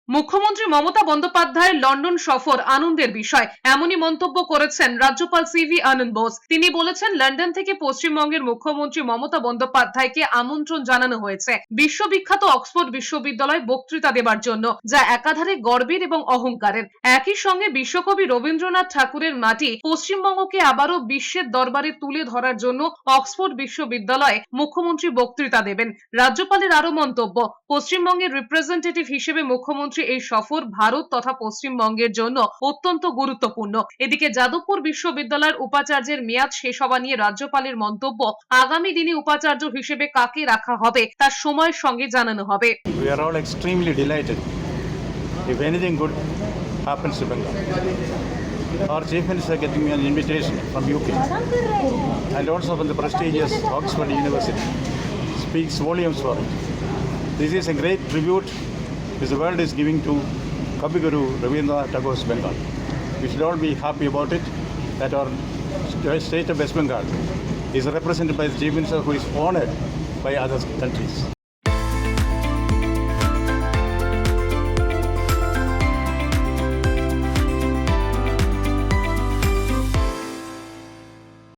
মুখ্যমন্ত্রী মমতা বন্দ্যোপাধ্যায়ের লন্ডন সফর আনন্দের বিষয়, এমনই মন্তব্য করেছেন রাজ্যপাল সিভি আনন্দ বোস। তিনি বলেছেন, লন্ডন থেকে পশ্চিমবঙ্গের মুখ্যমন্ত্রী মমতা বন্দ্যোপাধ্যায়কে আমন্ত্রণ জানানো হয়েছে বিশ্ববিখ্যাত অক্সফোর্ড বিশ্ববিদ্যালয় বক্তৃতা দেবার জন্য, যা একাধারে গর্বের এবং অহংকারের। একই সঙ্গে বিশ্বকবি রবীন্দ্রনাথ ঠাকুরের মাটি পশ্চিমবঙ্গকে আবারও বিশ্বের দরবারে তুলে ধরার জন্য অক্সফোর্ড বিশ্ববিদ্যালয়ে মুখ্যমন্ত্রী বক্তৃতা দেবেন। রাজ্যপালের আরো মন্তব্য, পশ্চিমবঙ্গের রিপ্রেজেন্টেটিভ হিসেবে মুখ্যমন্ত্রী এই সফর ভারত তথা পশ্চিমবঙ্গের জন্য অত্যন্ত গুরুত্বপূর্ণ। এদিকে যাদবপুর বিশ্ববিদ্যালয়ের উপাচার্যের মেয়াদ শেষ হওয়া নিয়ে রাজ্যপালের মন্তব্য, আগামী দিনে উপাচার্য হিসেবে কাকে রাখা হবে তার সময়ের সঙ্গে জানানো হবে। We are all extremely delighted if anything good happens to Bengal. Our Chief Minister getting an invitation from UK and also from the prestigious Oxford University speaks volumes for it. This is a great tribute which the world is giving to Kabiguru Rabindranath Tagore's Bengal. We should all be happy about it, that our state of West Bengal is represented by the Chief Minister who is honored by other countries.